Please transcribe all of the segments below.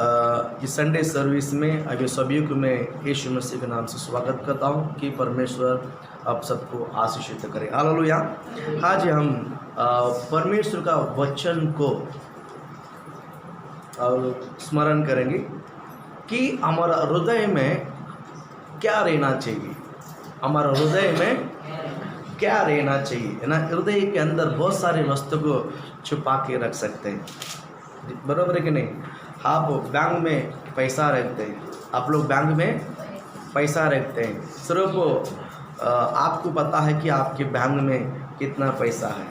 इस Sunday service में अभी सभी को मैं यीशु मसीह के नाम से स्वागत करता हूँ कि परमेश्वर आप सबको आशीषित करे। हालेलुया। आज हम परमेश्वर का वचन को स्मरण करेंगे कि हमारा हृदय में क्या रहना चाहिए। हमारा हृदय में क्या रहना चाहिए, है ना। हृदय के अंदर बहुत सारे वस्तु को छुपा के रख सकते हैं, बराबर है कि नहीं। आप बैंक में पैसा रखते हैं, आप लोग बैंक में पैसा रखते हैं, सिर्फ आपको पता है कि आपके बैंक में कितना पैसा है।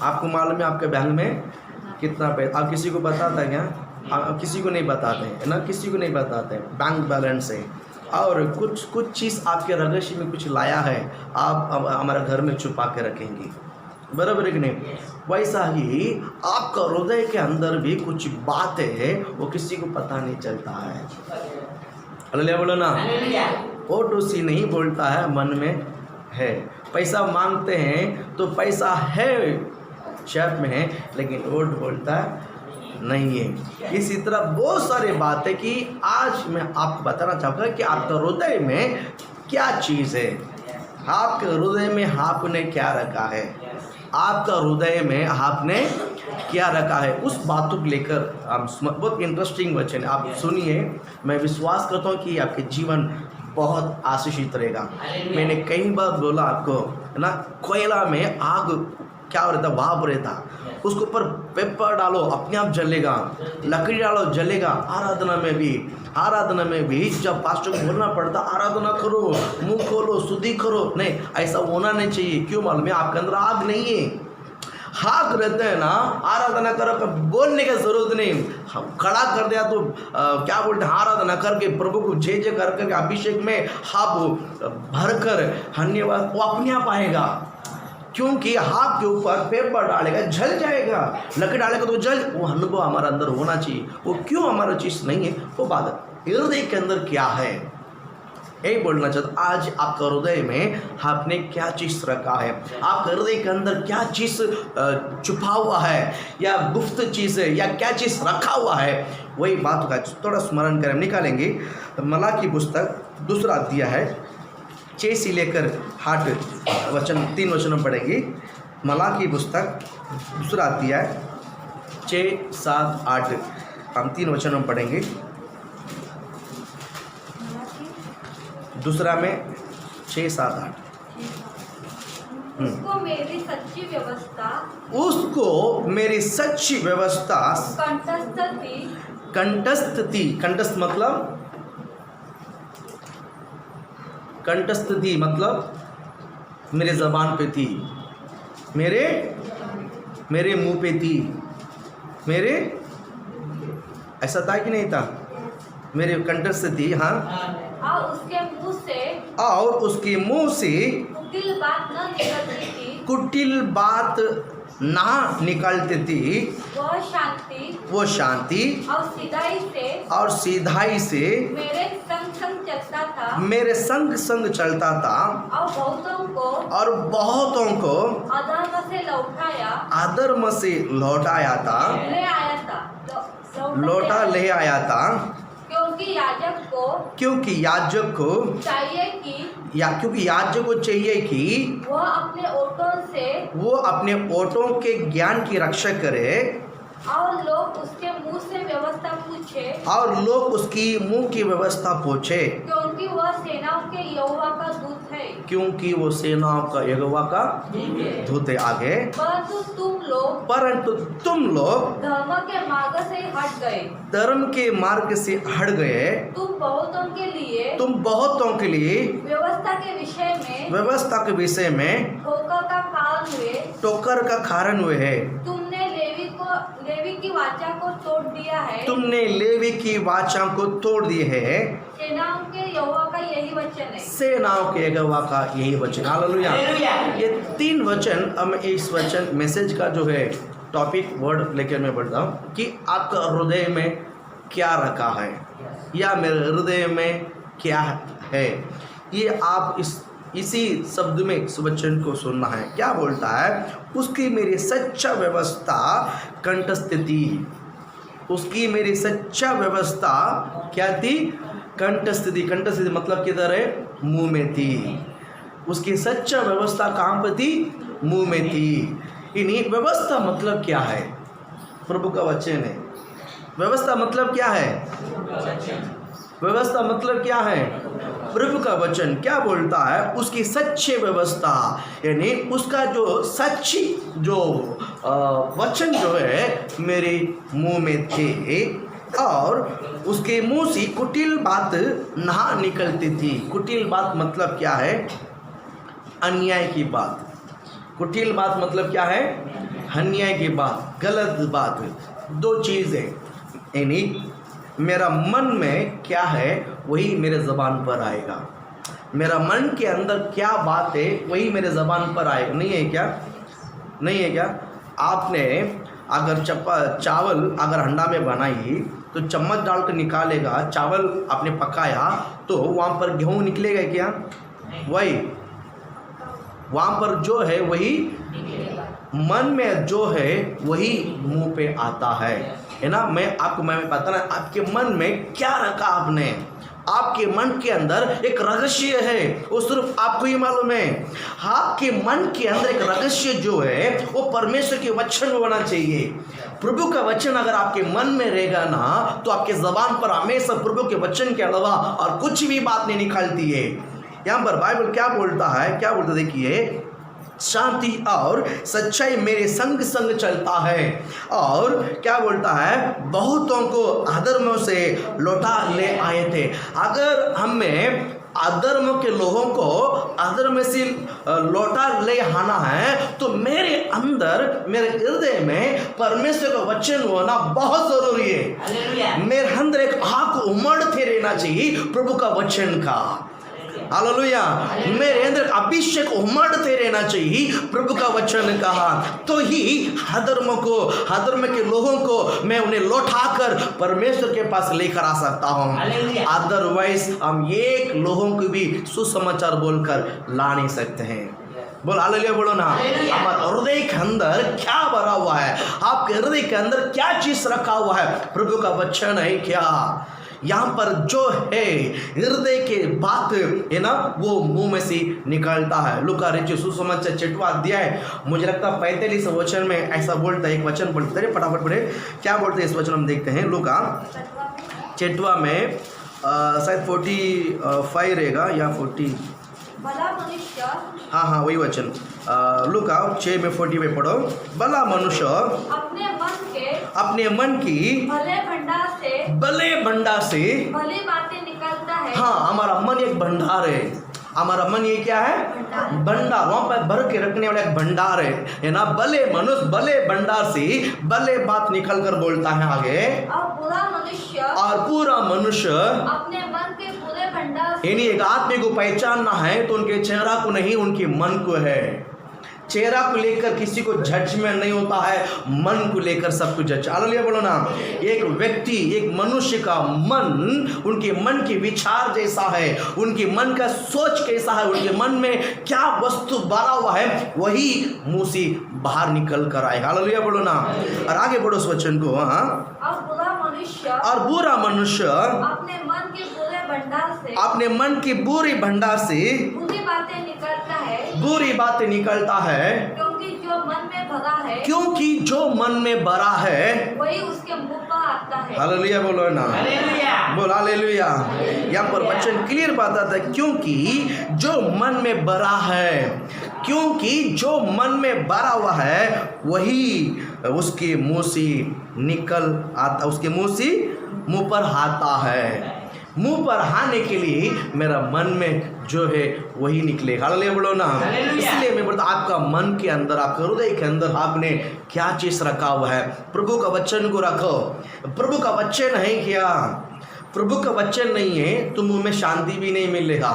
आपको मालूम है आपके बैंक में कितना पैसा। आप किसी को बताता है क्या? आप किसी को नहीं बताते हैं, है ना, किसी को नहीं बताते हैं बैंक बैलेंस है। और कुछ चीज़ आपके रहस्य में कुछ लाया है, आप हमारे घर में छुपा के रखेंगे, बराबर है कि नहीं। वैसा ही आपका हृदय के अंदर भी कुछ बातें है, वो किसी को पता नहीं चलता है। हालेलुया बोलो ना। ओटो सी नहीं बोलता है, मन में है। पैसा मांगते हैं तो पैसा है, शेप में है, लेकिन ओट बोलता है नहीं है। इसी तरह बहुत सारी बातें कि आज मैं आपको बताना चाहूँगा कि आपका हृदय में क्या चीज़ है। आपके हृदय में आपने क्या रखा है, आपका हृदय में आपने क्या रखा है, उस बातों को लेकर हम बहुत इंटरेस्टिंग वचन आप सुनिए। मैं विश्वास करता हूँ कि आपके जीवन बहुत आशीषित रहेगा। मैंने कई बार बोला आपको, है ना, कोयला में आग क्या हो रहा था, भाप रहता, उसके ऊपर पेपर डालो अपने आप जलेगा, लकड़ी डालो जलेगा। आराधना में भी जब पास्टर को बोलना पड़ता आराधना करो, मुंह खोलो, शुद्धि करो, नहीं, ऐसा होना नहीं चाहिए। क्यों मालूम है? आपके अंदर आग नहीं है। हाथ रहते हैं ना, आराधना करो, कभी बोलने की जरूरत नहीं। हम खड़ा कर दिया तो क्या बोलते हैं, आराधना करके प्रभु को जय जय करके अभिषेक में आप भरकर धन्यवाद, वो अपने आप आएगा। क्योंकि हाथ के ऊपर पेपर डालेगा जल जाएगा, लकड़ी डालेगा तो जल, वो अनुभव हमारे अंदर होना चाहिए। वो क्यों हमारा चीज़ नहीं है, वो बात हृदय के अंदर क्या है, यही बोलना चाहता। आज आपका हृदय में आपने क्या चीज़ रखा है, आपका हृदय के अंदर क्या चीज़ छुपा हुआ है, या गुप्त चीज़ है, या क्या चीज़ रखा हुआ है, वही बात का थोड़ा स्मरण करें, निकालेंगे। मलाकी पुस्तक 2 अध्याय है, 6 से लेकर 8 वचन, 3 वचन पढ़ेंगे। मलाकी पुस्तक 2 अध्याय 6, 7, 8 हम 3 वचन में पढ़ेंगे। 2 में 6, 7, 8 उसको मेरी सच्ची व्यवस्था, उसको मेरी सच्ची व्यवस्था कंठस्थ थी। कंठस्थ मतलब कंठस्थ थी मतलब मेरे ज़बान पे थी, मेरे मुंह पे थी, मेरे ऐसा था कि नहीं था, मेरे कंठस्थ थी। हाँ, और उसके मुंह से कुटिल बात ना निकलती थी, वो शांति और सीधाई से मेरे संग संग चलता था, और बहुतों को अधर्म से लौटाया था, ले आया था। क्योंकि याजक को चाहिए कि वो अपने ओटों के ज्ञान की रक्षा करे, और लोग उसके मुंह उसकी मुंह की व्यवस्था पूछे, क्योंकि वह सेनाओं के यहोवा का दूत है। क्योंकि वो सेनाओं का यहोवा का दूत है। आगे, परंतु तुम लोग धर्म के मार्ग से हट गए, तुम बहुतों के लिए व्यवस्था के विषय में ठोकर का कारण हुए है। तुमने लेवी की वाचा को तोड़ दिया है, तुमने लेवी की वाचा को तोड़ दिए है। सेनाओं के यहोवा का यही वचन है, सेनाओं के यहोवा का यही वचन। हालेलुया। ये 3 वचन, हम इस वचन मैसेज का जो है टॉपिक वर्ड लेकर मैं बढ़ता हूँ कि आपका हृदय में क्या रखा है, या मेरे हृदय में क्या है। ये आप इसी शब्द में इस वचन को सुनना है। क्या बोलता है? उसकी मेरी सच्चा व्यवस्था कंठस्थ थी, उसकी मेरी सच्चा व्यवस्था क्या थी? कंठस्थिति। कंठस्थिति मतलब किधर है? मुंह में थी। उसकी सच्चा व्यवस्था कहाँ पर थी? मुंह में थी। इन्हीं व्यवस्था मतलब क्या है? प्रभु का वचन है। व्यवस्था मतलब क्या है? व्यवस्था मतलब क्या है? प्रभु का वचन क्या बोलता है? उसकी सच्ची व्यवस्था, यानी उसका जो सच्ची जो वचन जो है मेरे मुंह में थे, और उसके मुंह से कुटिल बात ना निकलती थी। कुटिल बात मतलब क्या है? अन्याय की बात। कुटिल बात मतलब क्या है? अन्याय की बात, गलत बात। दो चीज़ें, यानी मेरा मन में क्या है वही मेरे ज़बान पर आएगा। मेरा मन के अंदर क्या बात है वही मेरे ज़बान पर आएगा। नहीं है क्या? नहीं है क्या? आपने अगर चावल अगर हंडा में बनाई तो चम्मच डालकर निकालेगा, चावल आपने पकाया तो वहाँ पर गेहूँ निकलेगा क्या? वही वहाँ पर जो है वही मन में जो है वही मुंह पे आता है ना। मैं बताना, आपके मन में क्या रखा आपने? आपके मन के अंदर एक रहस्य है, वो सिर्फ आपको ही मालूम है। आपके मन के अंदर एक रहस्य जो है वो परमेश्वर के वचन होना चाहिए। प्रभु का वचन अगर आपके मन में रहेगा ना तो आपके जबान पर हमेशा प्रभु के वचन के अलावा और कुछ भी बात नहीं निकलती है। यहाँ पर बाइबल क्या बोलता है? क्या बोलता है? देखिए, शांति और सच्चाई मेरे संग संग चलता है, और क्या बोलता है? बहुतों को अधर्मों से लौटा ले आए थे। अगर हमें अधर्म के लोगों को अधर्म से लौटा ले आना है तो मेरे अंदर, मेरे हृदय में परमेश्वर का वचन होना बहुत जरूरी है। मेरे अंदर एक आँख उमड़ते रहना चाहिए प्रभु का वचन का। हालेलुया। मेरे अंदर अभिषेक उमड़ते रहना चाहिए प्रभु का वचन कहा, तो ही अधर्म के लोगों को मैं उन्हें लौटाकर परमेश्वर के पास लेकर आ सकता हूँ। अदरवाइज हम एक लोगों को भी सुसमाचार बोलकर ला नहीं सकते हैं। बोल हालेलुया, बोलो ना। हमारे हृदय के अंदर क्या भरा हुआ है? आपके हृदय के अंदर क्या चीज रखा हुआ है? प्रभु का वचन है क्या? यहाँ पर जो है हृदय के बात है ना वो मुंह में से निकलता है। लूका रचित सुसमाचार 6वां अध्याय, मुझे लगता है 45 वचन में ऐसा बोलता है। एक वचन बोलते हैं, फटाफट पढ़े क्या बोलते हैं इस वचन हम देखते हैं। लूका 6वां में शायद 45 रहेगा या 40। भला मनुष्य, हाँ वही वचन, लूका 6 में 40 में पढ़ो। भला मनुष्य अपने मन की भले भंडार से भली बातें निकालता है। हाँ, हमारा मन एक भंडार है। हमारा मन ये क्या है? भंडार। वहां पर भर के रखने वाला एक भंडार है ना। भले मनुष्य भले भंडार से भले बात निकल कर बोलता है आगे। और पूरा मनुष्य अपने मन के पूरे भंडार से, यानी एक आदमी को पहचानना है तो उनके चेहरा को नहीं, उनके मन को है। चेहरा को लेकर किसी को जजमेंट नहीं होता है, मन को लेकर सब कुछ जज। हालेलुया, बोलो ना। एक व्यक्ति, एक मनुष्य का मन उनके मन के विचार जैसा है, उनके मन का सोच कैसा है, उनके मन में क्या वस्तु भरा हुआ है वही मुंह से बाहर निकल कर आए। हालेलुया, बोलो ना। और आगे बढ़ो उस वचन को। हाँ, और बुरा मनुष्य अपने मन के बुरे भंडार से, अपने मन की बुरी भंडार से बुरी बातें निकलता है, बुरी बातें निकलता है, क्योंकि जो मन में भरा है, क्योंकि जो मन में भरा है वही उसके मुंह पर आता है। हालेलुया, बोलो ना। बोल हालेलुया। यहाँ पर वचन क्लियर बात आता है, क्योंकि जो मन में भरा है, क्योंकि जो मन में भरा हुआ है वही उसके मुंह से निकल आता, उसके मुंह से मुंह पर आता है। मुंह पर आने के लिए मेरा मन में जो है वही निकले। हालेलुया, बोलो ना। इसलिए मैं बोलता, आपका मन के अंदर, आपके हृदय के अंदर आपने क्या चीज रखा हुआ है? प्रभु का वचन को रखो। प्रभु का वचन है क्या? प्रभु का वचन नहीं है तो मुंह में शांति भी नहीं मिलेगा।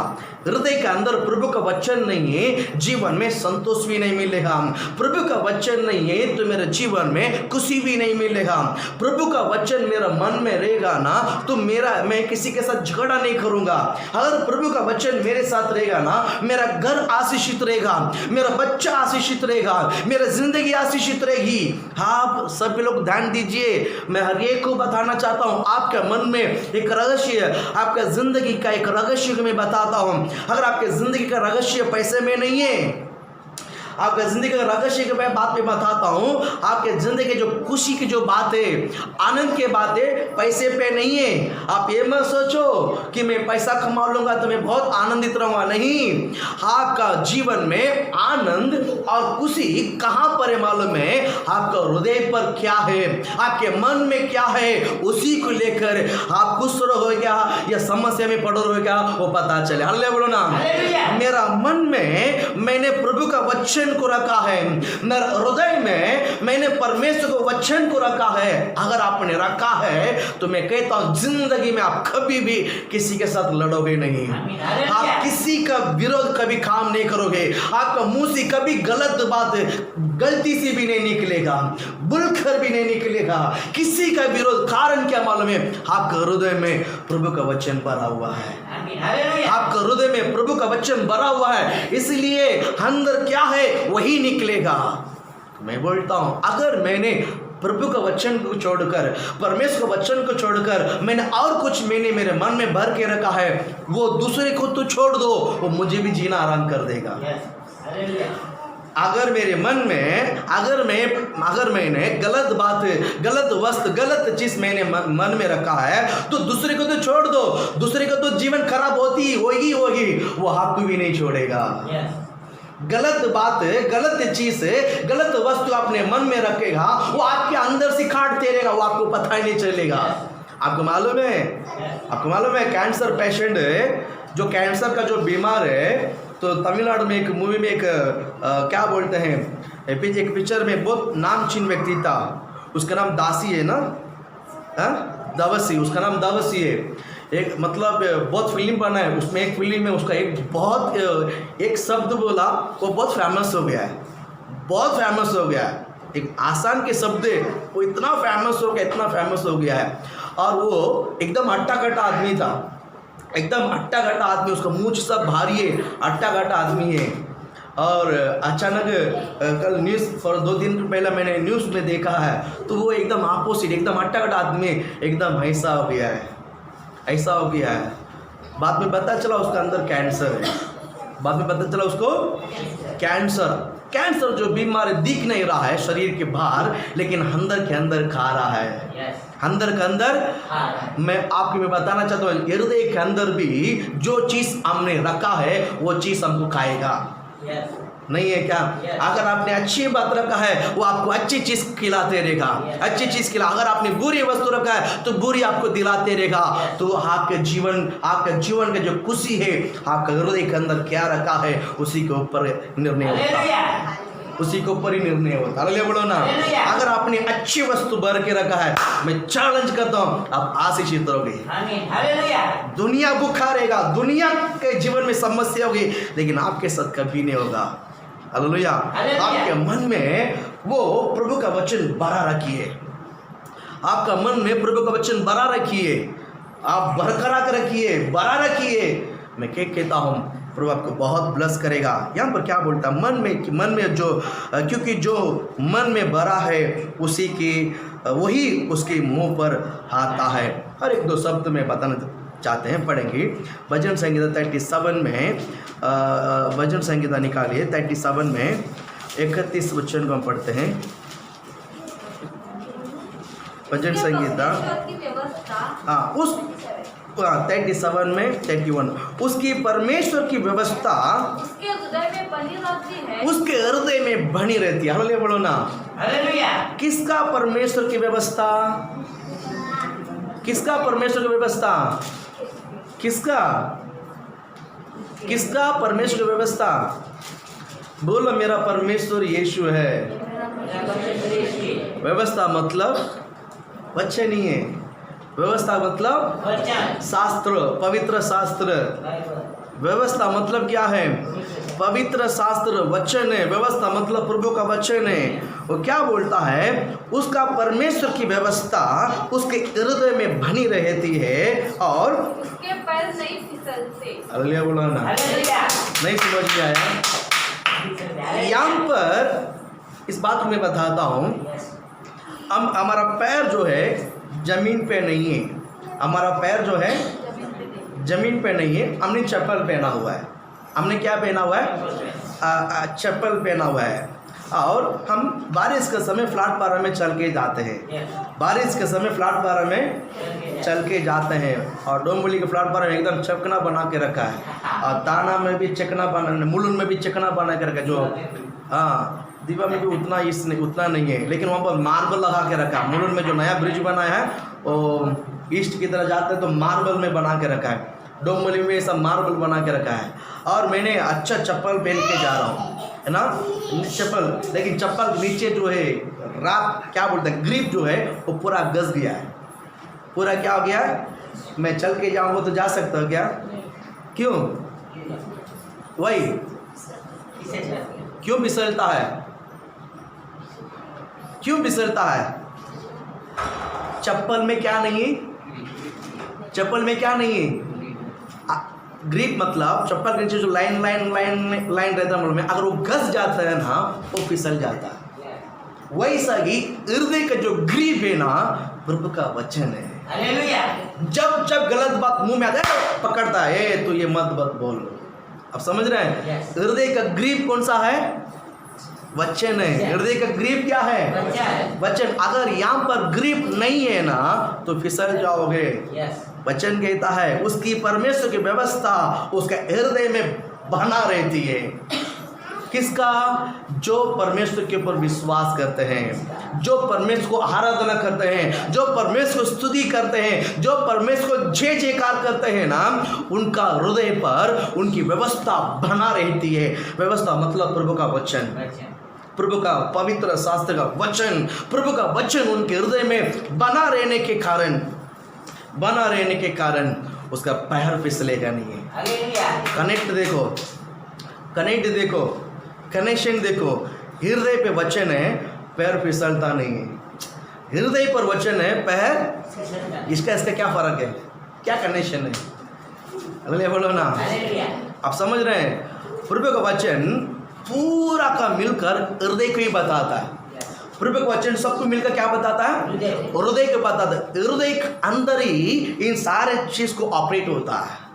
हृदय के अंदर प्रभु का वचन नहीं है, जीवन में संतोष भी नहीं मिलेगा। प्रभु का वचन नहीं है तो मेरे जीवन में खुशी भी नहीं मिलेगा। प्रभु का वचन मेरा मन में रहेगा ना तो मैं किसी के साथ झगड़ा नहीं करूंगा। अगर प्रभु का वचन मेरे साथ रहेगा ना, मेरा घर आशीषित रहेगा, मेरा बच्चा आशीषित रहेगा, मेरी जिंदगी आशीषित रहेगी। आप सभी लोग ध्यान दीजिए, मैं हर एक को बताना चाहता हूं, आपके मन में एक रहस्य, आपका जिंदगी का एक रहस्य मैं बताता हूं। अगर आपके जिंदगी का रहस्य पैसे में नहीं है, आपके जिंदगी का रहस्य की मैं बात में बताता हूं, आपके जिंदगी जो खुशी की जो बात है, आनंद की बात है, पैसे पे नहीं है। आप ये मत सोचो कि मैं पैसा कमा लूंगा तो मैं बहुत आनंदित रहूंगा, नहीं। आपका जीवन में आनंद और खुशी कहां पर है मालूम है? आपका हृदय पर क्या है, आपके मन में क्या है, उसी को लेकर आप खुश रहो क्या या समस्या में पड़ो रहो क्या, वो पता चले। हालेलुया बोलो ना। मेरा मन में मैंने प्रभु का वचन को रखा है, मेरे हृदय में मैंने परमेश्वर को वचन को रखा है। अगर आपने रखा है तो मैं कहता हूं जिंदगी में आप कभी भी किसी के साथ लड़ोगे नहीं, आप किसी का विरोध कभी काम नहीं करोगे, आपका मुंह से कभी गलत बात गलती से भी नहीं निकलेगा, बुलकर भी नहीं निकलेगा, किसी का विरोध। कारण क्या मालूम है? आपका हृदय में प्रभु का वचन भरा हुआ है, आपका हृदय में प्रभु का वचन भरा हुआ है, इसलिए अंदर क्या है वही निकलेगा। मैं बोलता हूं, अगर मैंने प्रभु का वचन को छोड़कर, परमेश्वर का वचन को छोड़कर मैंने और कुछ मैंने मेरे मन में भर के रखा है, वो दूसरे को तो छोड़ दो, वो मुझे भी जीना आराम कर देगा। अगर मेरे मन में अगर मैंने गलत बात, गलत वस्तु, गलत चीज मैंने मन में रखा है तो दूसरे को तो छोड़ दो, दूसरे को तो जीवन खराब होगी, वो आपको भी नहीं छोड़ेगा। गलत बात, गलत चीज, गलत वस्तु अपने मन में रखेगा, वो आपके अंदर से काटते रहेगा, वो आपको पता ही नहीं चलेगा। आपको मालूम है कैंसर पेशेंट, जो कैंसर का जो बीमार है, तो तमिलनाडु में एक मूवी में एक क्या बोलते हैं, एक पिक्चर में बहुत नामचीन व्यक्ति था, उसका नाम दासी है ना, दवसी, उसका नाम दवसी है। एक मतलब बहुत फिल्म बना है, उसमें एक फिल्म में उसका एक शब्द बोला, वो बहुत फेमस हो गया है, बहुत फेमस हो गया है। एक आसान के शब्द है, वो इतना फेमस हो गया है। और वो एकदम अट्टा-कट्टा आदमी था, एकदम अट्टा-कट्टा आदमी, उसका मूंछ सब भारी है, अट्टा-कट्टा आदमी है। और अचानक कल न्यूज़ फॉर 2 दिन पहले मैंने न्यूज़ में देखा है, तो वो एकदम अपोजिट, एकदम अट्टा-कट्टा आदमी एकदम ऐसा हो गया है। बाद में पता चला उसका अंदर कैंसर है, बाद में पता चला उसको कैंसर जो बीमारी दिख नहीं रहा है शरीर के बाहर, लेकिन अंदर के अंदर खा रहा है, अंदर के अंदर। मैं आपको बताना चाहता हूँ, हृदय के अंदर भी जो चीज हमने रखा है वो चीज हमको खाएगा, नहीं है क्या? अगर आपने अच्छी बात रखा है, वो आपको अच्छी चीज खिलाते रहेगा, अच्छी चीज खिला। अगर आपने बुरी वस्तु रखा है तो बुरी आपको दिलाते रहेगा। तो आपके जीवन का जो खुशी है, आपका हृदय के अंदर क्या रखा है, उसी के ऊपर निर्णय होता है, उसी के ऊपर ही निर्णय होता है। हालेलुया बोलो ना। अगर आपने अच्छी वस्तु भर के रखा है, मैं चैलेंज करता हूँ, आप आशीषित रहोगे। दुनिया भूखा रहेगा, दुनिया के जीवन में समस्या होगी, लेकिन आपके साथ कभी नहीं होगा। हालेलुया। आपके मन में वो प्रभु का वचन भरा रखिए, आपका मन में प्रभु का वचन भरा रखिए, आप बरकरार भरा रखिए। मैं कहता हूँ प्रभु आपको बहुत ब्लेस करेगा। यहाँ पर क्या बोलता है, मन में जो, क्योंकि जो मन में भरा है उसी की वही उसके मुंह पर आता है। हर एक 2 शब्द में बताना चाहते हैं, पढ़ेंगे। भजन संगीता 37 में, भजन संगीता निकालिए 37 में 31 वचन को हम पढ़ते हैं। भजन संगीता, हाँ, उस 37 में 31, उसकी परमेश्वर की व्यवस्था उसके हृदय में बनी रहती है, उसके हृदय में बनी रहती है। हालेलुया बोलो ना। हालेलुया। किसका परमेश्वर की व्यवस्था? किसका परमेश्वर की व्यवस्था? किसका परमेश्वर की व्यवस्था? बोलो, मेरा परमेश्वर यीशु है। व्यवस्था मतलब वचन ही है, व्यवस्था मतलब वचन शास्त्र, पवित्र शास्त्र। व्यवस्था मतलब क्या है? पवित्र शास्त्र, वचन है। व्यवस्था मतलब प्रभु का वचन है। वो क्या बोलता है? उसका परमेश्वर की व्यवस्था उसके हृदय में बनी रहती है और उसके पैर नहीं फिसलते। हालेलुया बोला ना? हालेलुया। नहीं समझ में आया? यहाँ पर इस बात को मैं बताता हूँ। हम हमारा पैर जो है जमीन पे नहीं है। हमारा पैर जो है जमीन पे नहीं है। हमने चप्पल पहना हुआ है। हमने क्या पहना हुआ है? चप्पल पहना हुआ है। और हम बारिश के समय प्लेटफार्म में चल के जाते हैं। बारिश के समय प्लेटफार्म में चल के जाते हैं। और डोंबोली के प्लेटफार्म एकदम चकना बना के रखा है। और ताना में भी चकना बना, मुलुन में भी चकना बना के रखा है। जो हाँ, दीवा में भी उतना नहीं है, लेकिन वहाँ पर मार्बल लगा के रखा है। मुलुन में जो नया ब्रिज बनाया है वो ईस्ट की तरह जाते हैं तो मार्बल में बना के रखा है। डोंबोली में सब मार्बल बना के रखा है। और मैंने अच्छा चप्पल पहन के जा रहा हूँ, है ना, चप्पल। लेकिन चप्पल के नीचे जो है क्या बोलते हैं, ग्रिप जो है वो पूरा घस गया है। पूरा क्या हो गया है? मैं चल के जाऊँगा तो जा सकता हूँ क्या? क्यों? वही क्यों फिसलता है? क्यों फिसलता है? चप्पल में क्या नहीं है? चप्पल में क्या नहीं है? ग्रिप मतलब चप्पल के नीचे जो लाइन रहता है में, अगर वो घस जाता है ना वो फिसल जाता है। वैसा ही हृदय का जो ग्रिप है ना प्रभु का वचन है। हालेलुया। जब गलत बात मुंह में आता है पकड़ता है, तो ये मत बोल। अब समझ रहे हैं? हृदय का ग्रिप कौन सा है? वचन है। हृदय का ग्रिप क्या है? वचन। अगर यहाँ पर ग्रिप नहीं है ना तो फिसल जाओगे। वचन कहता है उसकी परमेश्वर की व्यवस्था उसके हृदय में बना रहती है। किसका? जो परमेश्वर के ऊपर विश्वास करते हैं, जो परमेश्वर को आराधना करते हैं, जो परमेश्वर को स्तुति करते हैं, जो परमेश्वर को जय जयकार करते हैं ना, उनका हृदय पर उनकी व्यवस्था बना रहती है। व्यवस्था मतलब प्रभु का वचन, प्रभु का पवित्र शास्त्र का वचन। प्रभु का वचन उनके हृदय में बना रहने के कारण उसका पैर फिसलेगा नहीं है। कनेक्ट देखो, कनेक्शन देखो। हृदय पे वचन है, पैर फिसलता नहीं है। हृदय पर वचन है, पैर इसका क्या फर्क है? क्या कनेक्शन है? अगले बोलो ना। आप समझ रहे हैं? प्रभु का वचन पूरा का मिलकर हृदय को ही बताता है। प्रभु का वचन सबको मिलकर क्या बताता है? हृदय को बताता है। हृदय के अंदर ही इन सारे चीज को ऑपरेट होता है।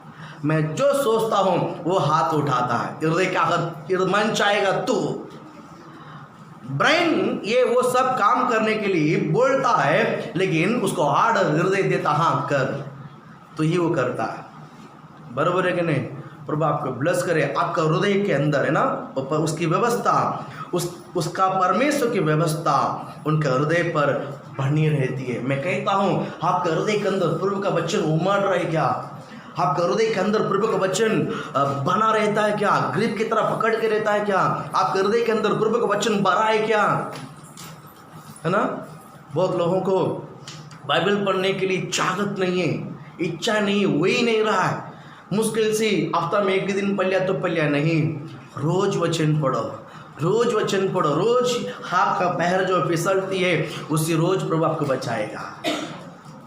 मैं जो सोचता हूं वो हाथ उठाता है। हृदय का अगर मन चाहेगा तो ब्रेन ये वो सब काम करने के लिए बोलता है, लेकिन उसको ऑर्डर हृदय देता, हाँ कर, तो ही वो करता है। बराबर है कि नहीं? प्रभु आपको ब्लेस करे। आपका हृदय के अंदर है ना उसकी व्यवस्था, उसका परमेश्वर की व्यवस्था उनके हृदय पर बनी रहती है। मैं कहता हूँ आपके हृदय के अंदर प्रभु का वचन उमड़ रहा है क्या? आपका हृदय के अंदर प्रभु का वचन बना रहता है क्या? ग्रिप की तरह पकड़ के रहता है क्या? आपके हृदय के अंदर प्रभु का वचन भरा है क्या? है ना? बहुत लोगों को बाइबल पढ़ने के लिए चाहत नहीं है, इच्छा नहीं, वही नहीं रहा है। मुश्किल से हफ्ता में एक दिन पढ़ लिया तो पढ़ लिया नहीं। रोज वचन पढ़ो, रोज वचन पढ़ो। रोज आपका पैर जो फिसलती है उसी रोज प्रभु आपको बचाएगा,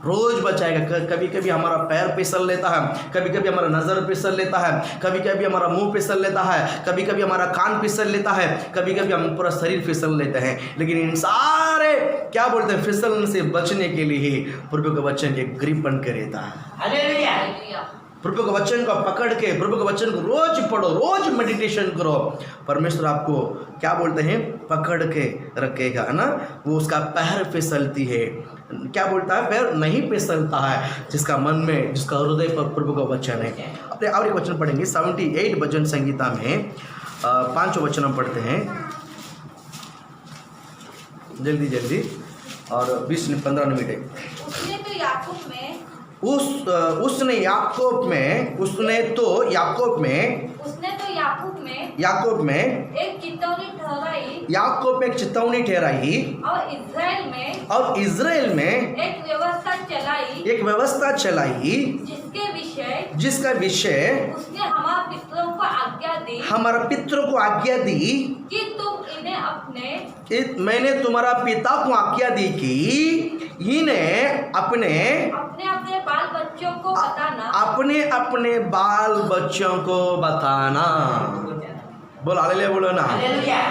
रोज बचाएगा। कभी कभी हमारा पैर फिसल लेता है, कभी कभी हमारा नज़र फिसल लेता है, कभी कभी हमारा मुंह फिसल लेता है, कभी कभी हमारा कान फिसल लेता है, कभी कभी हम पूरा शरीर फिसल लेते हैं। लेकिन इन सारे क्या बोलते हैं फिसलने से बचने के लिए प्रभु का वचन एक ग्रिप बन के रहता है। हालेलुया। प्रभु के वचन को पकड़ के प्रभु के वचन को रोज पढ़ो, रोज मेडिटेशन करो। परमेश्वर आपको क्या बोलते हैं पकड़ के रखेगा, है ना? वो उसका पैर फिसलती है, क्या बोलता है? पैर नहीं फिसलता है जिसका मन में, जिसका हृदय पर प्रभु का वचन है। अपने और एक वचन पढ़ेंगे 78 भजन संगीता में 5 वचन हम पढ़ते हैं जल्दी और 20-15 मिनट है। उसने तो याकूब में याकूब में एक चेतावनी ठहराई याकूब में एक चेतावनी ठहराई और इज़राइल में एक व्यवस्था चलाई जिसका विषय उसने हमारे पितरों को आज्ञा दी हमारा पितरों को आज्ञा दी कि तुम इन्हें अपने मैंने तुम्हारा पिता को आज्ञा दी कि इन्हें अपने अपने बाल बच्चों को बताना अपने बाल बच्चों को बताना। बोल हालेलुया बोलो ना।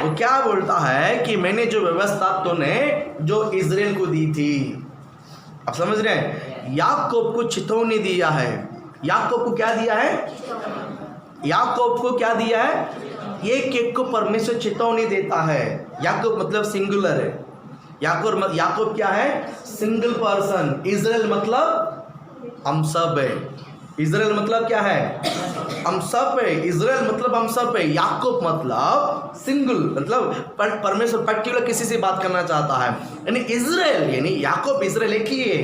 वो क्या बोलता है कि मैंने जो व्यवस्था तूने जो इज़राइल को दी थी, आप समझ रहे हैं, याकूब को चेतावनी दिया है। याकूब को क्या दिया है? याकूब को क्या दिया है? एक को परमेश्वर चेतावनी देता है। याकूब मतलब सिंगुलर है। याकूब क्या है? Single person. इज़राइल मतलब हम सब है। इज़राइल मतलब क्या है? हम सब है। इज़राइल मतलब हम सब है। याकूब मतलब सिंगल, मतलब परमेश्वर पर्टिकुलर किसी से बात करना चाहता है। यानी इज़राइल यानी याकूब इज़राइल एक ही है।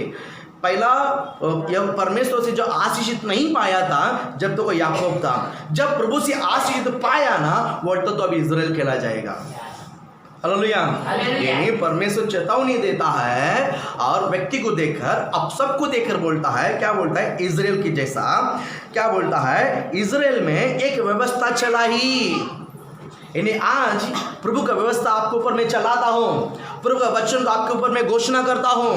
पहला यह परमेश्वर से जो आशीषित नहीं पाया था जब तो कोई याकूब था। जब प्रभु से आशीषित पाया ना वो तो अभी इज़राइल कहला जाएगा। हालेलुया। यानी परमेश्वर चेतावनी देता है और व्यक्ति को देखकर, अब सबको देखकर बोलता है, क्या बोलता है? इज़राइल की जैसा क्या बोलता है? इज़राइल में एक व्यवस्था चलाई। यानी आज प्रभु का व्यवस्था आपके ऊपर मैं चलाता हूँ, प्रभु का वचन को आपके ऊपर मैं घोषणा करता हूँ,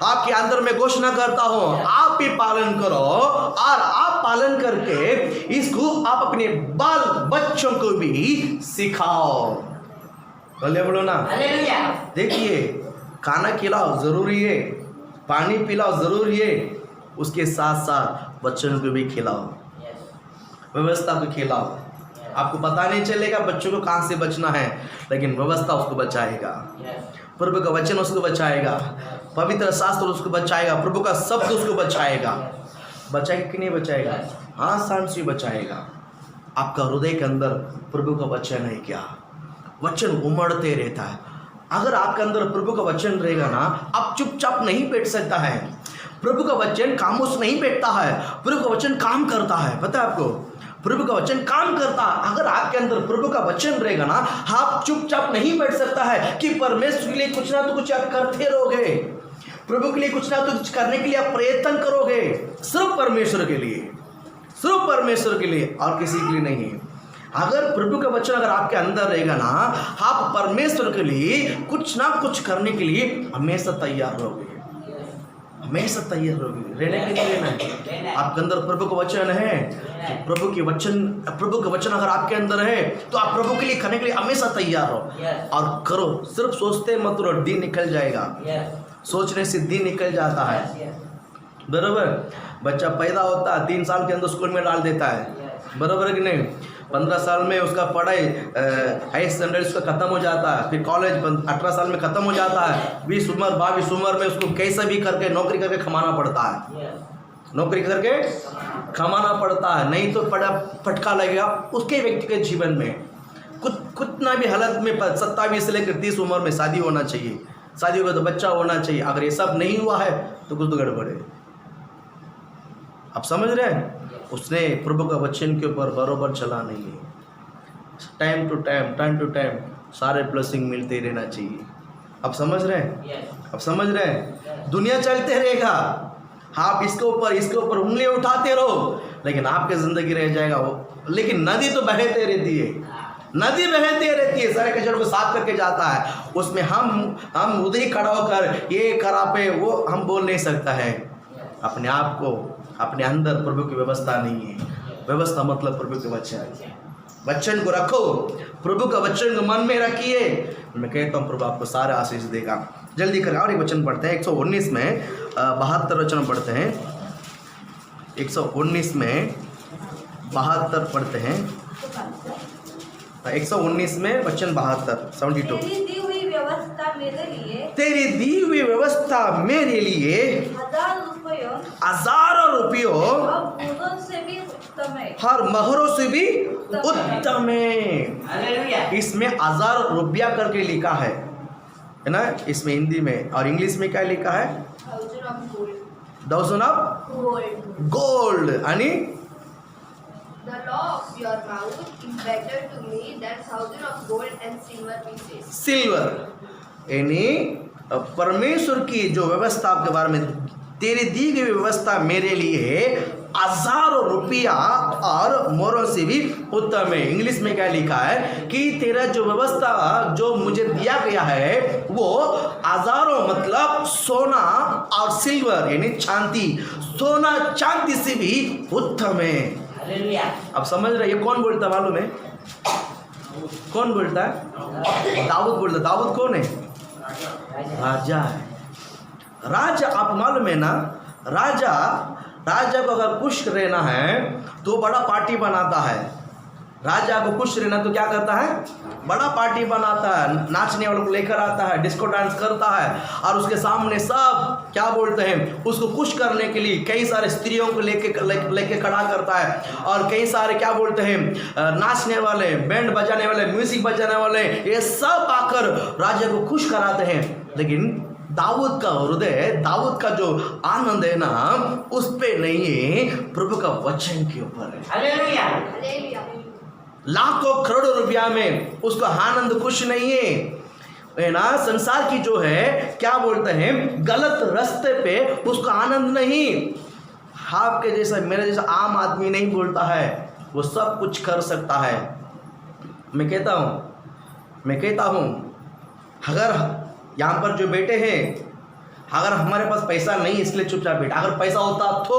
आपके अंदर में घोषणा करता हूँ, आप भी पालन करो और आप पालन करके इसको आप अपने बाल बच्चों को भी सिखाओ। बोलो ना। देखिए, खाना खिलाओ जरूरी है, पानी पिलाओ जरूरी है, उसके साथ साथ बच्चों को भी खिलाओ, व्यवस्था को खिलाओ। आपको पता नहीं चलेगा बच्चों को कहाँ से बचना है, लेकिन व्यवस्था उसको बचाएगा, प्रभु का वचन उसको बचाएगा, पवित्र शास्त्र उसको बचाएगा, प्रभु का शब्द उसको बचाएगा। बचाएगा कि नहीं बचाएगा? हाँ, शान से बचाएगा। आपका हृदय के अंदर प्रभु का वचन है क्या? वचन उमड़ते रहता है। अगर आपके अंदर प्रभु का वचन रहेगा ना, आप चुपचाप नहीं बैठ सकता है। प्रभु का वचन खामोश नहीं बैठता है, प्रभु का वचन काम करता है। पता है आपको, प्रभु का वचन काम करता है। अगर आपके अंदर प्रभु का वचन रहेगा ना, आप चुपचाप नहीं बैठ सकता है कि परमेश्वर के लिए कुछ ना तो कुछ आप करते रहोगे, प्रभु के लिए कुछ ना तो कुछ करने के लिए आप प्रयत्न करोगे। सिर्फ परमेश्वर के लिए, सिर्फ परमेश्वर के लिए, और किसी के लिए नहीं। अगर प्रभु का वचन अगर आपके अंदर रहेगा ना, आप परमेश्वर के लिए कुछ ना कुछ करने के लिए हमेशा तैयार रहोगे, हमेशा तैयार रहोगे। रहने के लिए नहीं। आपके अंदर प्रभु का वचन है, तो प्रभु का वचन अगर आपके अंदर है तो आप प्रभु के लिए करने के लिए हमेशा तैयार रहो और करो। सिर्फ सोचते मत रहो, दिन निकल जाएगा। सोचने से दिन निकल जाता है। बराबर। बच्चा पैदा होता है, 3 साल के अंदर स्कूल में डाल देता है, बराबर है कि नहीं? 15 साल में उसका पढ़ाई हाई स्टैंडर्ड उसका ख़त्म हो जाता है, फिर कॉलेज 18 साल में ख़त्म हो जाता है। 20 उम्र 22 उम्र में उसको कैसे भी करके नौकरी करके कमाना पड़ता है, नौकरी करके कमाना पड़ता है, नहीं तो बड़ा फटका लगेगा उसके व्यक्तिगत जीवन में। कितना भी हालत में 27 से लेकर 30 उम्र में शादी होना चाहिए, शादी होगा तो बच्चा होना चाहिए। अगर ये सब नहीं हुआ है तो कुछ तो गड़बड़ है। आप समझ रहे हैं? उसने प्रभु का वचन के ऊपर बरोबर चला नहीं है। टाइम टू टाइम सारे ब्लेसिंग मिलते रहना चाहिए। आप समझ रहे हैं? आप समझ रहे हैं? दुनिया चलते रहेगा, आप इसके ऊपर उंगली उठाते रहो, लेकिन आपकी जिंदगी रह जाएगा वो। लेकिन नदी तो बहते रहती है, नदी बहती रहती है, सारे कचरे को साफ करके जाता है। उसमें हम उधर ही खड़ा होकर ये करा पे वो हम बोल नहीं सकता है। अपने आप को, अपने अंदर प्रभु की व्यवस्था नहीं है। व्यवस्था मतलब प्रभु के वचन को रखो, प्रभु का वचन को मन में रखिए। मैं कहता हूँ प्रभु आपको सारा आशीष देगा। जल्दी कर और एक वचन पढ़ते हैं, 119 में 72 वचन पढ़ते हैं। 119 में 72 पढ़ते हैं। 119 में वचन 72 72। तेरी दी हुई व्यवस्था मेरे लिए हजारों रुपयों हर महरों से भी उत्तम है। इसमें 1000 रुपया करके लिखा है ना, इसमें हिंदी में, और इंग्लिश में क्या लिखा है? 1000 ऑफ गोल्ड। आणि The law of your mouth is better to me than thousands of gold and silver pieces. Silver यानी परमेश्वर की जो व्यवस्था के बारे में, तेरी दी गई व्यवस्था मेरे लिए हजारों रुपया और मोरों से भी उत्तम है। इंग्लिश में क्या लिखा है कि तेरा जो व्यवस्था जो मुझे दिया गया है वो हजारों मतलब सोना और सिल्वर यानी चांदी, सोना चांदी से भी उत्तम है। अब समझ रहे, ये कौन बोलता मालूम है? कौन बोलता है? दाऊद बोलता। दाऊद कौन है? राजा है। राजा, आप मालूम है ना, राजा को अगर खुश रहना है तो बड़ा पार्टी बनाता है। राजा को खुश रहना तो क्या करता है? बड़ा पार्टी बनाता है, नाचने वालों को लेकर आता है, डिस्को डांस करता है और उसके सामने सब क्या बोलते हैं, उसको खुश करने के लिए कई सारे स्त्रियों को लेके खड़ा करता है और कई सारे क्या बोलते हैं नाचने वाले, बैंड बजाने वाले, म्यूजिक बजाने वाले, ये सब आकर राजा को खुश कराते हैं। लेकिन दाऊद का हृदय, दाऊद का जो आनंद है ना उस पे नहीं है, प्रभु का वचन के ऊपर है। हालेलुया। लाखों करोड़ों रुपया में उसका आनंद खुश नहीं है ना। संसार की जो है क्या बोलते हैं गलत रास्ते पे उसका आनंद नहीं। आपके जैसा मेरे जैसा आम आदमी नहीं बोलता है वो सब कुछ कर सकता है। मैं कहता हूँ अगर यहाँ पर जो बेटे हैं, अगर हमारे पास पैसा नहीं इसलिए चुपचाप बैठा, अगर पैसा होता तो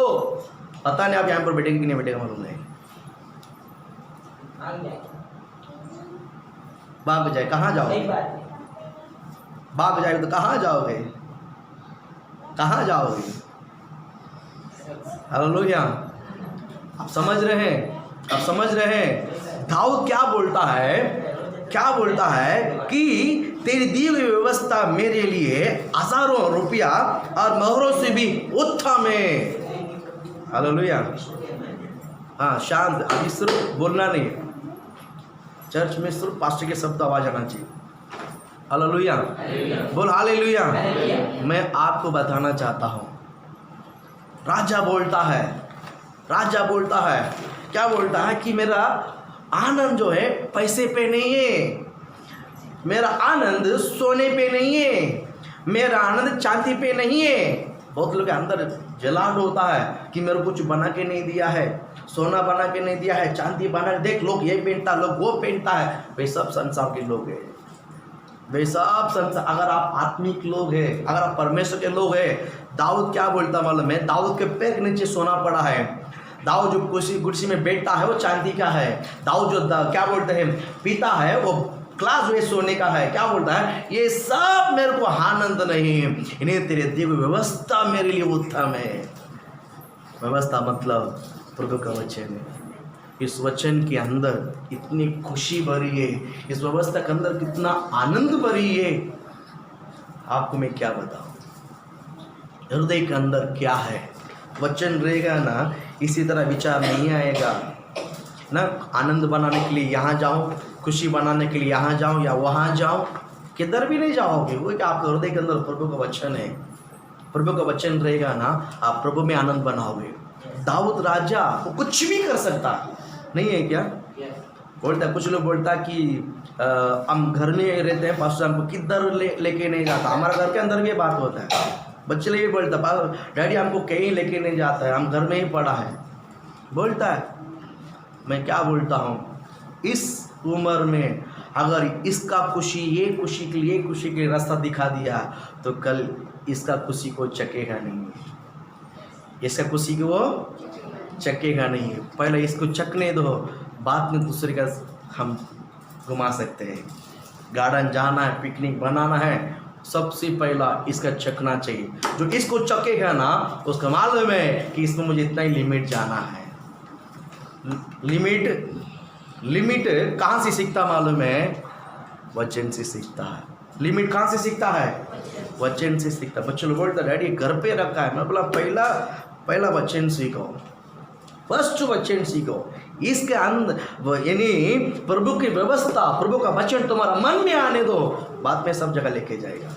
पता नहीं आप यहाँ पर बैठेंगे कि नहीं बैठेगा मालूम नहीं। भाग जाए, कहाँ जाओ? भाग जाए तो कहाँ जाओगे? कहाँ जाओगे? हालेलुया। आप समझ रहे हैं? आप समझ रहे हैं? दाऊद क्या बोलता है कि तेरी दी हुई व्यवस्था मेरे लिए हजारों रुपया और मोहरों से भी उत्तम है। हालेलुया। हाँ, शांत, अभी सिर्फ बोलना नहीं, चर्च में सिर्फ पास्टर के शब्द आवाज आना चाहिए। हालेलुया, बोल हालेलुया। मैं आपको बताना चाहता हूँ, राजा बोलता है क्या बोलता है कि मेरा आनंद जो है पैसे पे नहीं है, मेरा आनंद सोने पे नहीं है, मेरा आनंद चांदी पे नहीं है। बहुत लोग के अंदर जलाल होता है कि मेरे को कुछ बना के नहीं दिया है, सोना बना के नहीं दिया है, चांदी बना, देख लोग ये पहनता, लोग वो पहनता है। वे सब संसार के लोग हैं, वे सब संसार। अगर आप आत्मिक लोग हैं, अगर आप परमेश्वर के लोग हैं, दाऊद क्या बोलता मालूम है? दाऊद के पैर के नीचे सोना पड़ा है। दाऊद जो कुर्सी में बैठता है वो चांदी का है। दाऊद जो क्या बोलते हैं पीता है वो क्लास वे सोने का है। क्या बोलता है? ये सब मेरे को आनंद नहीं है, इन्हें तेरे दी हुई व्यवस्था मेरे लिए उत्तम है। व्यवस्था मतलब प्रभु का वचन है। इस वचन के अंदर इतनी खुशी भरी है, इस व्यवस्था के अंदर कितना आनंद भरी है, आपको मैं क्या बताऊं। हृदय के अंदर क्या है, वचन रहेगा ना, इसी तरह विचार नहीं आएगा ना। आनंद बनाने के लिए यहाँ जाओ, खुशी बनाने के लिए यहाँ जाओ या वहाँ जाओ, किधर भी नहीं जाओगे। वो क्या आपके हृदय के अंदर प्रभु का वचन है, प्रभु का वचन रहेगा ना, आप प्रभु में आनंद बनाओगे। दाऊद राजा वो कुछ भी कर सकता नहीं है क्या? बोलता है, कुछ लोग बोलता कि हम घर में रहते हैं, पास्टर हमको किधर लेके नहीं जाता। हमारा घर के अंदर भी ये बात होता है, बच्चे लोग भी बोलता डैडी हमको कहीं लेके नहीं जाता है, हम घर में ही पड़ा है। बोलता है, मैं क्या बोलता हूँ, इस उम्र में अगर इसका खुशी ये खुशी के लिए रास्ता दिखा दिया तो कल इसका खुशी को चखेगा नहीं, इसका खुशी को वो चखेगा नहीं। पहले इसको चखने दो, बाद में दूसरे का हम घुमा सकते हैं। गार्डन जाना है, पिकनिक बनाना है, सबसे पहला इसका चखना चाहिए। जो इसको चखेगा ना उसका मालूम है कि इसमें मुझे इतना ही लिमिट जाना है। लिमिट कहाँ से सीखता मालूम है? वचन से सीखता है। लिमिट कहाँ से सीखता है? वचन से सीखता। बच्चों लोग बोलता डैडी घर पे रखा है। मैं बोला पहला वचन सीखो, फर्स्ट वचन सीखो। इसके अंदर यानी प्रभु की व्यवस्था, प्रभु का वचन तुम्हारा मन में आने दो, बाद में सब जगह लेके जाएगा।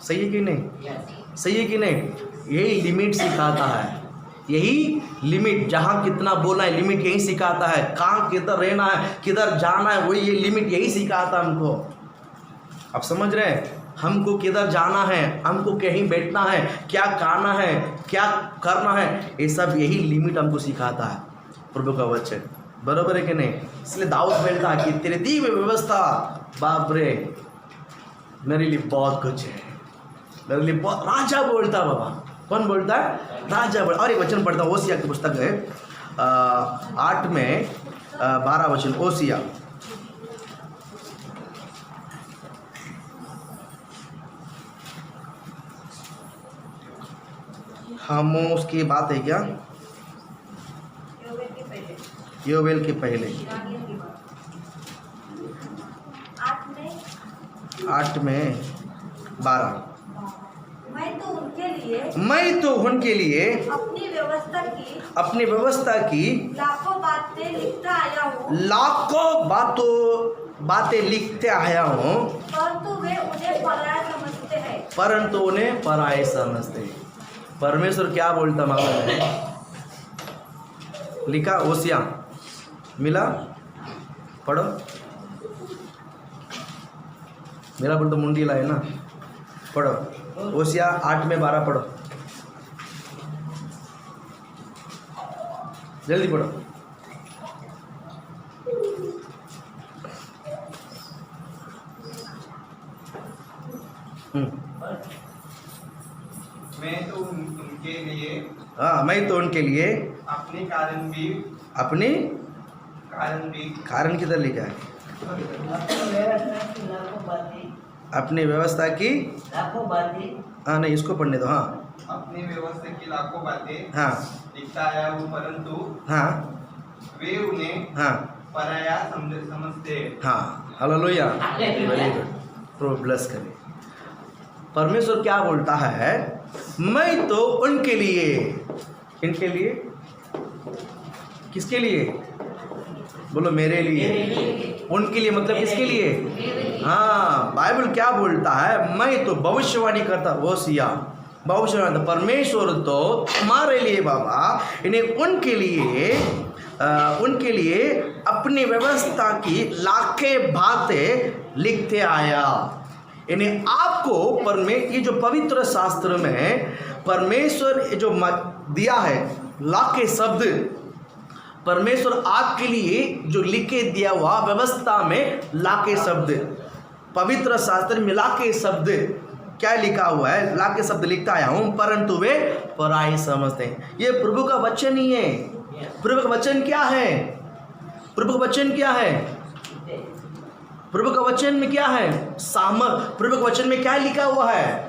सही है कि नहीं? सही है कि नहीं? यही लिमिट सिखाता है, यही लिमिट, जहाँ कितना बोलना है लिमिट यही सिखाता है, कहाँ किधर रहना है किधर जाना है वही ये लिमिट यही सिखाता है हमको। आप समझ रहे हैं, हमको किधर जाना है, हमको कहीं बैठना है, क्या खाना है, क्या करना है, ये सब यही लिमिट हमको सिखाता है प्रभु का वचन। बराबर है कि नहीं? इसलिए दाऊद बोलता है कि तेरे दी हुई व्यवस्था, बाप रे मेरे लिए बहुत कुछ है, मेरे लिए बहुत। राजा बोलता बाबा, कौन बोलता है? राजा बोलता। और एक वचन पढ़ता, ओसिया की पुस्तक है 8 में 12 वचन, ओसिया। हम उसकी बात है क्या? योवेल के पहले 8 में 12। मैं तो उनके लिए अपनी व्यवस्था की लाखों बातें लिखता आया हूँ, बातें लिखते आया हूँ, परंतु वे उन्हें पराया समझते हैं। परमेश्वर क्या बोलता मालूम है? लिखा ओसिया, मिला, पढ़ो। मेरा बोल तो मुंडी लाए ना, पढ़ो ओसिया 8 में 12 पढ़ो, जल्दी पढ़ो। मैं तो उनके लिए अपने कारण किधर लिखा है? अपनी व्यवस्था की लाखों बातें। हाँ नहीं, इसको पढ़ने दो। हाँ, अपनी व्यवस्था की लाखों बातें हाँ लिखता आया हूँ, परंतु हाँ वे उन्हें हाँ पराया समझते हैं। हाँ, हालेलुया, वेरी गुड, प्रभु ब्लेस करे। परमेश्वर क्या बोलता है? मैं तो उनके लिए, इनके लिए, किसके लिए? बोलो मेरे लिए। उनके लिए मतलब किसके लिए? हाँ, बाइबल क्या बोलता है? मैं तो भविष्यवाणी करता, वो सिया भविष्यवाणी, परमेश्वर तो तुम्हारे लिए बाबा, इन्हें उनके लिए अपनी व्यवस्था की लाखें बातें लिखते आया। इन्हें आपको ये जो पवित्र शास्त्र में परमेश्वर जो दिया है लाखे शब्द, परमेश्वर आपके लिए जो लिखे दिया हुआ व्यवस्था में लाखे शब्द, पवित्र शास्त्र में लाखे शब्द क्या लिखा हुआ है? लाखे शब्द लिखता आया हूँ, परंतु वे पराई समझते हैं। ये प्रभु का वचन ही है। प्रभु का वचन क्या है? प्रभु का वचन क्या है? प्रभु का वचन में क्या है? प्रभु के वचन में क्या लिखा हुआ है?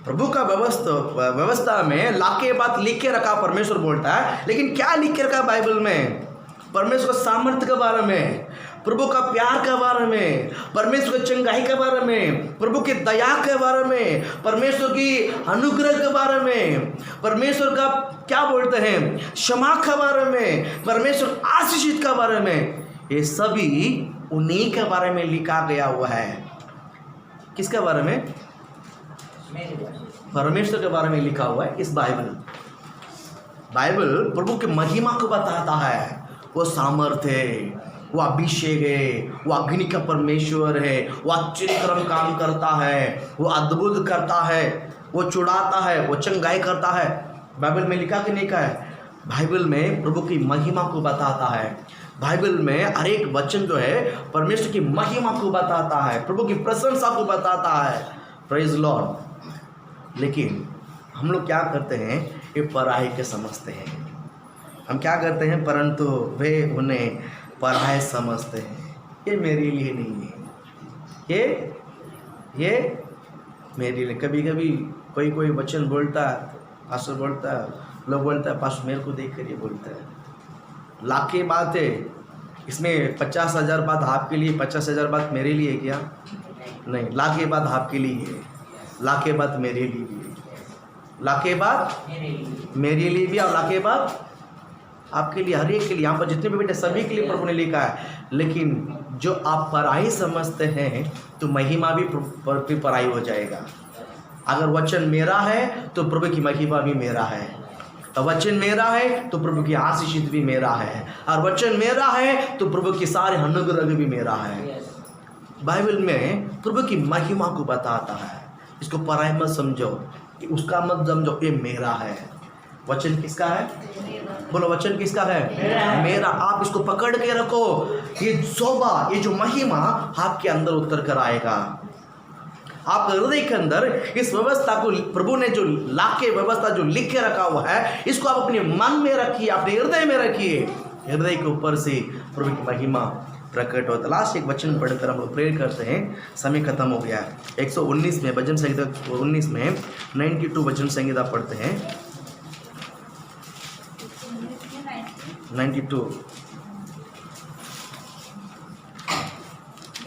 प्रभु का व्यवस्था में लाखे बात लिख के रखा, परमेश्वर बोलता है। लेकिन क्या लिख के रखा बाइबल में? परमेश्वर का सामर्थ्य के बारे में, प्रभु का प्यार के बारे में, परमेश्वर की चंगाई के बारे में, प्रभु की दया के बारे में, परमेश्वर की अनुग्रह के बारे में, परमेश्वर का क्या बोलते हैं क्षमा के बारे में, परमेश्वर आशीषित के बारे में, ये सभी उन्हीं के बारे में लिखा गया हुआ है। किसके बारे में? परमेश्वर के बारे में लिखा हुआ है इस बाइबल प्रभु की महिमा को बताता है। वो सामर्थ्य है, वो अभिषेक है, वो अग्नि का परमेश्वर है, वो आश्चर्यकरम काम करता है, वो अद्भुत करता है, वो छुड़ाता है, वो चंगाई करता है। बाइबल में लिखा कि नहीं लिखा है? बाइबल में प्रभु की महिमा को बताता है। बाइबल में हर एक वचन जो है परमेश्वर की महिमा को बताता है, प्रभु की प्रशंसा को बताता है। Praise Lord. लेकिन हम लोग क्या करते हैं? ये पराई के समझते हैं। हम क्या करते हैं? परंतु वे उन्हें पराई समझते हैं। ये मेरे लिए नहीं है, ये मेरे लिए। कभी कभी कोई वचन बोलता है, पास्टर बोलता है, लोग बोलता है पास्टर मेरे को देख कर ये बोलता है। लाखें बात है इसमें, 50,000 बात आपके लिए, 50,000 बात मेरे लिए क्या? नहीं, लाखें बात आपके लिए है, लाखें बात मेरे लिए भी है, लाखें बात मेरे लिए भी और लाखें बात आपके लिए, हर एक के लिए। यहाँ पर जितने भी बेटे सभी के लिए प्रभु ने लिखा है। लेकिन जो आप पराई समझते हैं तो महिमा भी पराई हो जाएगा। अगर वचन मेरा है तो प्रभु की महिमा भी मेरा है। तो वचन मेरा है तो प्रभु की आशीष भी मेरा है, और वचन मेरा है तो प्रभु की सारे अनुग्रह भी मेरा है। बाइबल में प्रभु की महिमा को बताता है, इसको पराई मत समझो, उसका मत समझो, ये मेरा है। वचन किसका है? बोलो, वचन किसका है? मेरा। आप इसको पकड़ के रखो, ये शोभा, ये जो महिमा आपके अंदर उतर कर आएगा। आपके हृदय के अंदर इस व्यवस्था को प्रभु ने जो लाके व्यवस्था जो लिख के रखा हुआ है, इसको आप अपने मन में रखिए, अपने हृदय में रखिए। हृदय के ऊपर से प्रभु की महिमा प्रकट होता। लास्ट एक वचन पढ़कर हम लोग प्रेयर करते हैं, समय खत्म हो गया है। 119 में भजन संहिता 19 में 92 भजन संहिता पढ़ते हैं। 92।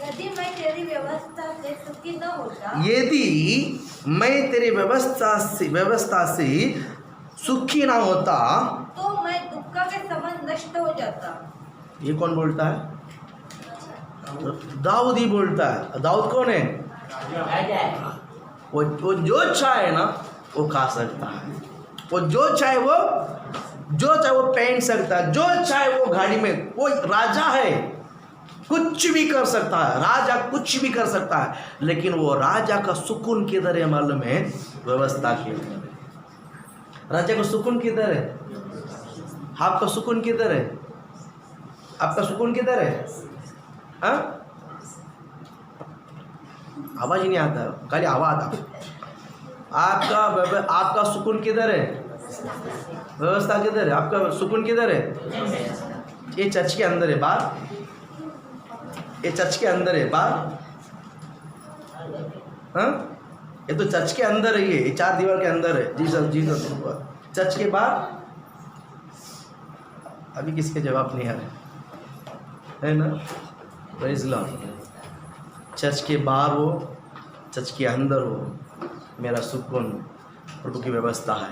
यदि मैं तेरी व्यवस्था से सुखी न होता, यदि मैं तेरी व्यवस्था से सुखी ना होता, तो मैं दुख के समान नष्ट हो जाता। ये कौन बोलता है? दाऊद ही बोलता है। दाऊद कौन है? वो जो चाहे ना वो खा सकता है, वो जो चाहे वो पहन सकता है, जो चाहे वो गाड़ी में, वो राजा है, कुछ भी कर सकता है, राजा कुछ भी कर सकता है। लेकिन वो राजा का सुकून किधर है मालूम है? व्यवस्था के अंदर। राजा का सुकून किधर है? आपका सुकून किधर है? आपका सुकून किधर है? हाँ, आवाज ही नहीं आता, खाली आवाज आता। आपका सुकून किधर है? व्यवस्था किधर है? आपका सुकून किधर है? ये चर्च के अंदर है, बाहर? ये चर्च के अंदर है, बाहर? हाँ, ये तो चर्च के अंदर है, ये 4 दीवार के अंदर है। जीसस चर्च के बाहर अभी किसके जवाब नहीं आ रहे, है ना? Praise Lord. चर्च के बाहर हो, चर्च के अंदर हो, मेरा सुकून प्रभु की व्यवस्था है।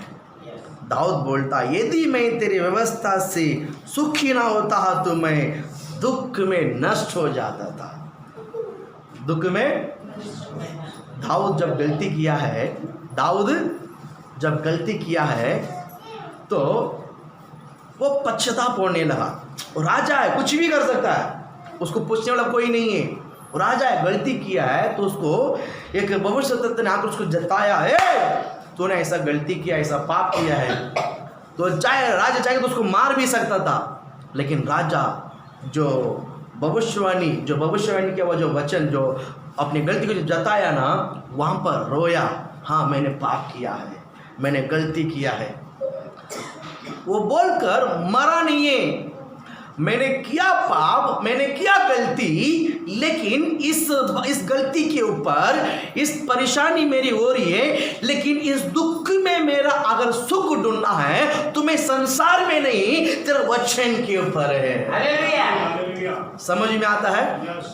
दाऊद बोलता, यदि मैं तेरी व्यवस्था से सुखी ना होता तो मैं दुख में नष्ट हो जाता था। दुख में दाऊद जब गलती किया है तो वो पश्चाताप होने लगा। वो राजा है, कुछ भी कर सकता है, उसको पूछने वाला कोई नहीं है। वो राजा है, गलती किया है तो उसको एक भविष्यवक्ता ने आकर उसको जताया है, तूने ऐसा गलती किया, ऐसा पाप किया है। तो राजा चाहे तो उसको मार भी सकता था, लेकिन राजा जो भविष्यवाणी किया, वो जो वचन जो अपनी गलती को जो जताया ना, वहाँ पर रोया, हाँ मैंने पाप किया है, मैंने गलती किया है। वो बोलकर मरा नहीं है, मैंने किया पाप, मैंने किया गलती, लेकिन इस गलती के ऊपर इस परेशानी मेरी हो रही है, लेकिन इस दुख में मेरा अगर सुख ढूंढना है तो मैं संसार में नहीं, तेरे वचन के ऊपर है। हालेलुया। समझ में आता है?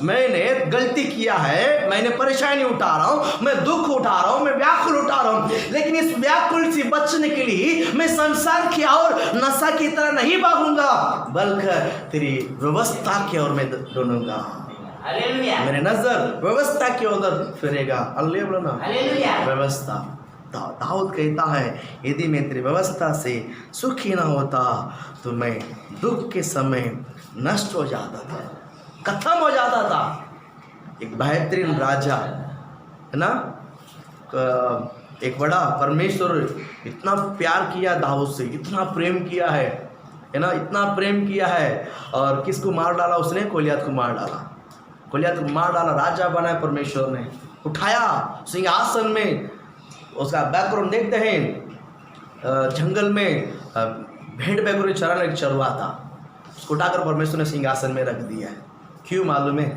मैंने गलती किया है, मैंने परेशानी उठा रहा हूं, मैं दुख उठा रहा हूं, मैं व्याकुल उठा रहा हूं, लेकिन इस व्याकुल से बचने के लिए मैं संसार की और नशा की तरह नहीं भागूंगा, बल्कि तेरी व्यवस्था की ओर मैं ढूंढूंगा। मेरी नजर व्यवस्था की ओर फिरेगा। हालेलुया। व्यवस्था। दाऊद कहता है, यदि मैं तेरी व्यवस्था से सुखी ना होता तो मैं दुख के समय नष्ट हो जाता था, खत्म हो जाता था। एक बेहतरीन राजा है ना, एक बड़ा परमेश्वर इतना प्यार किया दाऊद से, इतना प्रेम किया है ना, इतना प्रेम किया है। और किसको मार डाला उसने? गोलियत को मार डाला। गोलियत को मार डाला, राजा बनाया परमेश्वर ने, उठाया सिंहासन में। उसका बैकग्राउंड देखते हैं, जंगल में भेड़ बैकुरे चराने एक चरवा था, उसको उठाकर परमेश्वर ने सिंहासन में रख दिया है। क्यों मालूम है?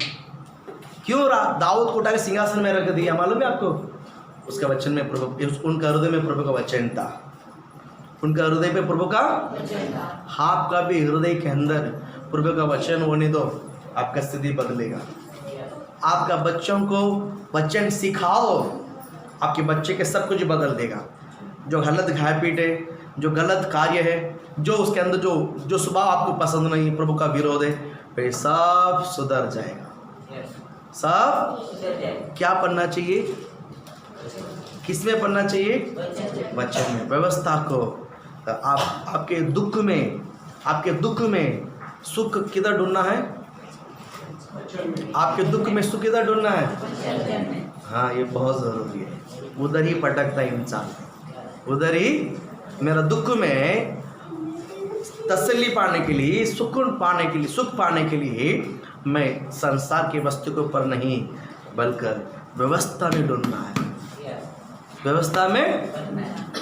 क्यों दाऊद को उठाकर सिंहासन में रख दिया मालूम है आपको? उसका वचन में प्रभु, उनका हृदय में प्रभु का वचन था, उनका हृदय पे प्रभु का वचन था। आपका भी हृदय के अंदर प्रभु का वचन होने दो, आपका स्थिति बदलेगा। आपका बच्चों को वचन सिखाओ, आपके बच्चे के सब कुछ बदल देगा। जो गलत खाए पीटे, जो गलत कार्य है, जो उसके अंदर जो स्वभाव आपको पसंद नहीं, प्रभु का विरोध है, वे सब सुधर जाएगा। सब क्या पढ़ना चाहिए? किसमें पढ़ना चाहिए? वचन में। व्यवस्था को आपके दुख में सुख किधर ढूंढना है? आपके दुख में सुख किधर ढूंढना है? हाँ, ये बहुत ज़रूरी है। उधर ही भटकता है इंसान, उधर ही। मेरा दुख में तसल्ली पाने के लिए, सुकून पाने के लिए, सुख पाने के लिए मैं संसार की वस्तु के ऊपर नहीं, बल्कि व्यवस्था में ढूंढना है, व्यवस्था में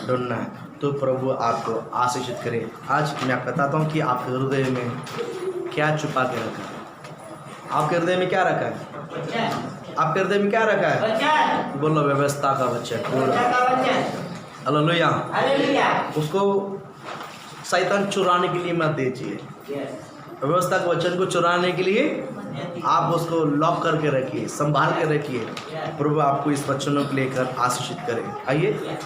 ढूंढना है। तो प्रभु आपको आशीषित करे। आज मैं बताता हूँ कि आपके हृदय में क्या छुपा के रखा है। आपके हृदय में क्या रखा है? आपके हृदय में क्या रखा है? बोलो, व्यवस्था का वचन। हालेलुया। उसको शैतान चुराने के लिए मत दीजिए। व्यवस्था के वचन को चुराने के लिए आप उसको लॉक करके रखिए, संभाल के रखिए। प्रभु आपको इस वचनों को लेकर आशीषित करे। आइए।